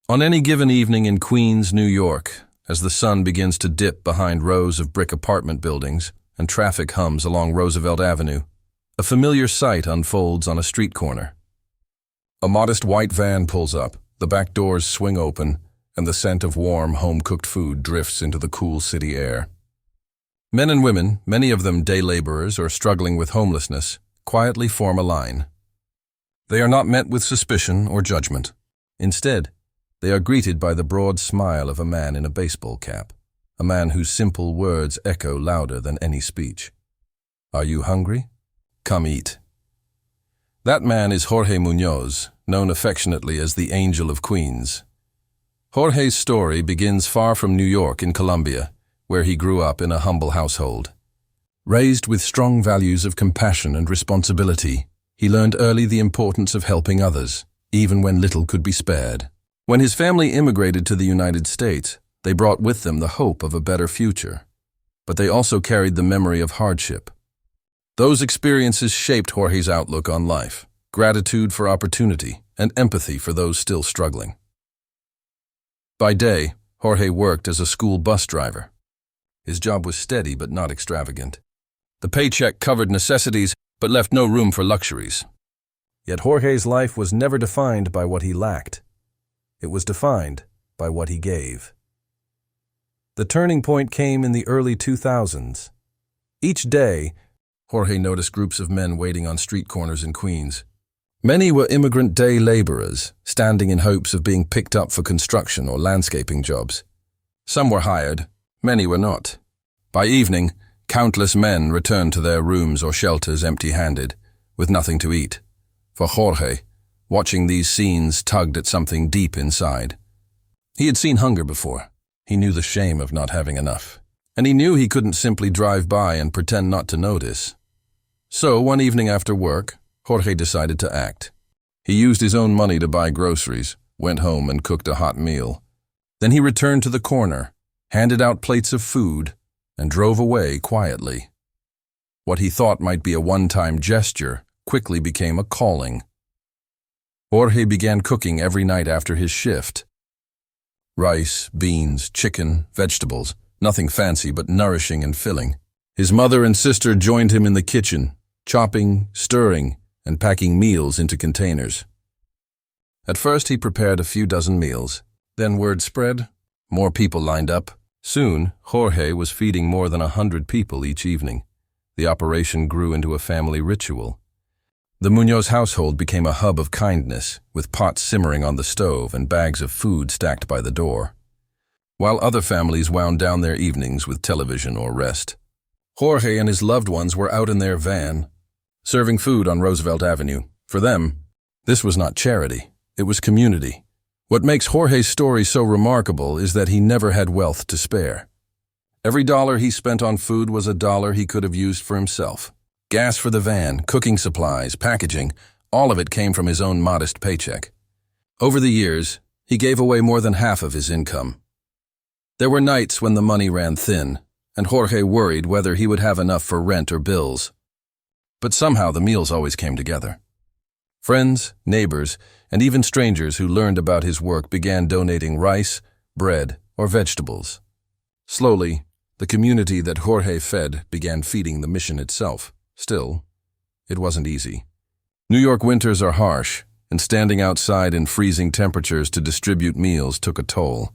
On any given evening in Queens, New York, as the sun begins to dip behind rows of brick apartment buildings and traffic hums along Roosevelt Avenue, a familiar sight unfolds on a street corner. A modest white van pulls up, the back doors swing open, and the scent of warm, home-cooked food drifts into the cool city air. Men and women, many of them day laborers or struggling with homelessness, quietly form a line. They are not met with suspicion or judgment. Instead, they are greeted by the broad smile of a man in a baseball cap, a man whose simple words echo louder than any speech. Are you hungry? Come eat. That man is Jorge Muñoz, known affectionately as the Angel of Queens. Jorge's story begins far from New York in Colombia, where he grew up in a humble household. Raised with strong values of compassion and responsibility, he learned early the importance of helping others, even when little could be spared. When his family immigrated to the United States, they brought with them the hope of a better future. But they also carried the memory of hardship. Those experiences shaped Jorge's outlook on life, gratitude for opportunity, and empathy for those still struggling. By day, Jorge worked as a school bus driver. His job was steady but not extravagant. The paycheck covered necessities but left no room for luxuries. Yet Jorge's life was never defined by what he lacked. It was defined by what he gave. The turning point came in the early 2000s. Each day, Jorge noticed groups of men waiting on street corners in Queens. Many were immigrant day laborers, standing in hopes of being picked up for construction or landscaping jobs. Some were hired, many were not. By evening, countless men returned to their rooms or shelters empty-handed, with nothing to eat. For Jorge, watching these scenes tugged at something deep inside. He had seen hunger before. He knew the shame of not having enough. And he knew he couldn't simply drive by and pretend not to notice. So, one evening after work, Jorge decided to act. He used his own money to buy groceries, went home and cooked a hot meal. Then he returned to the corner, handed out plates of food, and drove away quietly. What he thought might be a one-time gesture quickly became a calling. Jorge began cooking every night after his shift. Rice, beans, chicken, vegetables, nothing fancy but nourishing and filling. His mother and sister joined him in the kitchen, chopping, stirring, and packing meals into containers. At first he prepared a few dozen meals. Then word spread, more people lined up. Soon, Jorge was feeding more than 100 people each evening. The operation grew into a family ritual. The Muñoz household became a hub of kindness, with pots simmering on the stove and bags of food stacked by the door. While other families wound down their evenings with television or rest, Jorge and his loved ones were out in their van, serving food on Roosevelt Avenue. For them, this was not charity, it was community. What makes Jorge's story so remarkable is that he never had wealth to spare. Every dollar he spent on food was a dollar he could have used for himself. Gas for the van, cooking supplies, packaging, all of it came from his own modest paycheck. Over the years, he gave away more than half of his income. There were nights when the money ran thin, and Jorge worried whether he would have enough for rent or bills. But somehow the meals always came together. Friends, neighbors, and even strangers who learned about his work began donating rice, bread, or vegetables. Slowly, the community that Jorge fed began feeding the mission itself. Still, it wasn't easy. New York winters are harsh, and standing outside in freezing temperatures to distribute meals took a toll.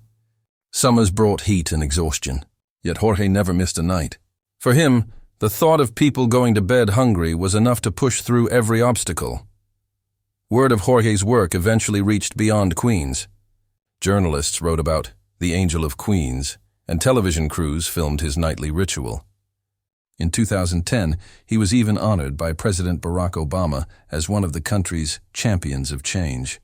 Summers brought heat and exhaustion, yet Jorge never missed a night. For him, the thought of people going to bed hungry was enough to push through every obstacle. Word of Jorge's work eventually reached beyond Queens. Journalists wrote about the Angel of Queens, and television crews filmed his nightly ritual. In 2010, he was even honored by President Barack Obama as one of the country's champions of change.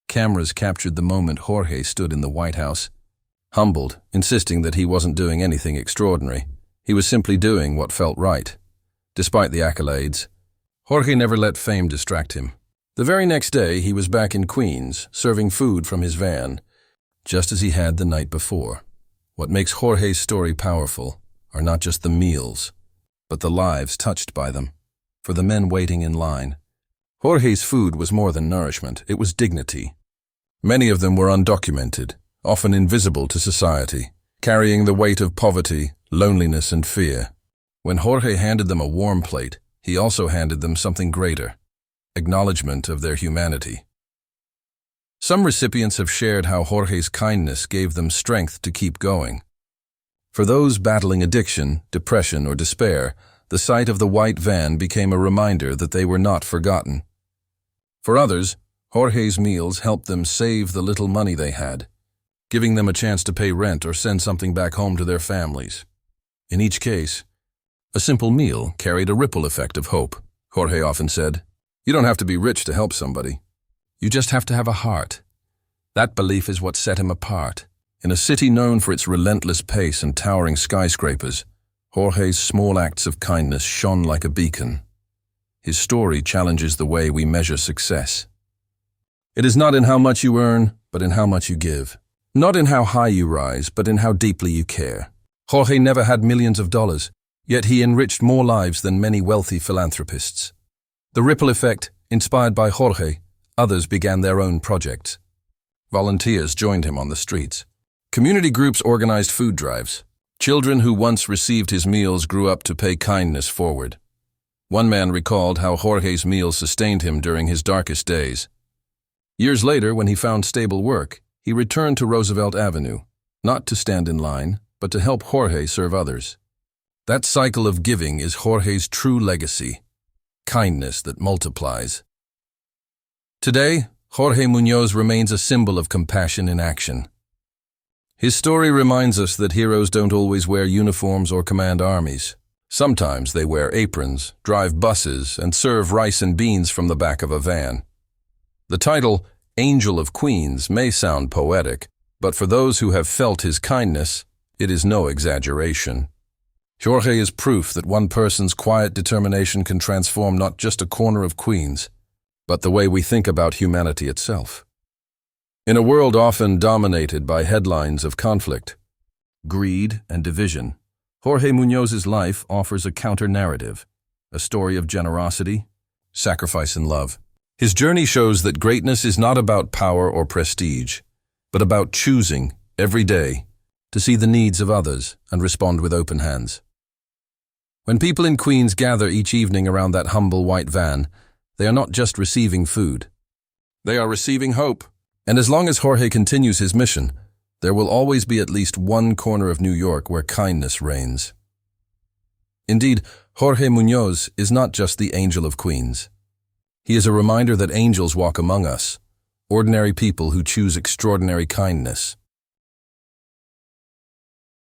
Cameras captured the moment Jorge stood in the White House, humbled, insisting that he wasn't doing anything extraordinary. He was simply doing what felt right. Despite the accolades, Jorge never let fame distract him. The very next day, he was back in Queens, serving food from his van, just as he had the night before. What makes Jorge's story powerful are not just the meals, but the lives touched by them. For the men waiting in line, Jorge's food was more than nourishment, it was dignity. Many of them were undocumented, often invisible to society, carrying the weight of poverty, loneliness, and fear. When Jorge handed them a warm plate, he also handed them something greater: acknowledgement of their humanity. Some recipients have shared how Jorge's kindness gave them strength to keep going. For those battling addiction, depression, or despair, the sight of the white van became a reminder that they were not forgotten. For others, Jorge's meals helped them save the little money they had, giving them a chance to pay rent or send something back home to their families. In each case, a simple meal carried a ripple effect of hope. Jorge often said, "You don't have to be rich to help somebody. You just have to have a heart." That belief is what set him apart. In a city known for its relentless pace and towering skyscrapers, Jorge's small acts of kindness shone like a beacon. His story challenges the way we measure success. It is not in how much you earn, but in how much you give. Not in how high you rise, but in how deeply you care. Jorge never had millions of dollars, yet he enriched more lives than many wealthy philanthropists. The ripple effect, inspired by Jorge, others began their own projects. Volunteers joined him on the streets. Community groups organized food drives. Children who once received his meals grew up to pay kindness forward. One man recalled how Jorge's meals sustained him during his darkest days. Years later, when he found stable work, he returned to Roosevelt Avenue, not to stand in line, but to help Jorge serve others. That cycle of giving is Jorge's true legacy: kindness that multiplies. Today, Jorge Muñoz remains a symbol of compassion in action. His story reminds us that heroes don't always wear uniforms or command armies. Sometimes they wear aprons, drive buses, and serve rice and beans from the back of a van. The title, Angel of Queens, may sound poetic, but for those who have felt his kindness, it is no exaggeration. Jorge is proof that one person's quiet determination can transform not just a corner of Queens, but the way we think about humanity itself. In a world often dominated by headlines of conflict, greed, and division, Jorge Muñoz's life offers a counter-narrative, a story of generosity, sacrifice, and love. His journey shows that greatness is not about power or prestige, but about choosing, every day, to see the needs of others and respond with open hands. When people in Queens gather each evening around that humble white van, they are not just receiving food. They are receiving hope. And as long as Jorge continues his mission, there will always be at least one corner of New York where kindness reigns. Indeed, Jorge Muñoz is not just the Angel of Queens. He is a reminder that angels walk among us, ordinary people who choose extraordinary kindness.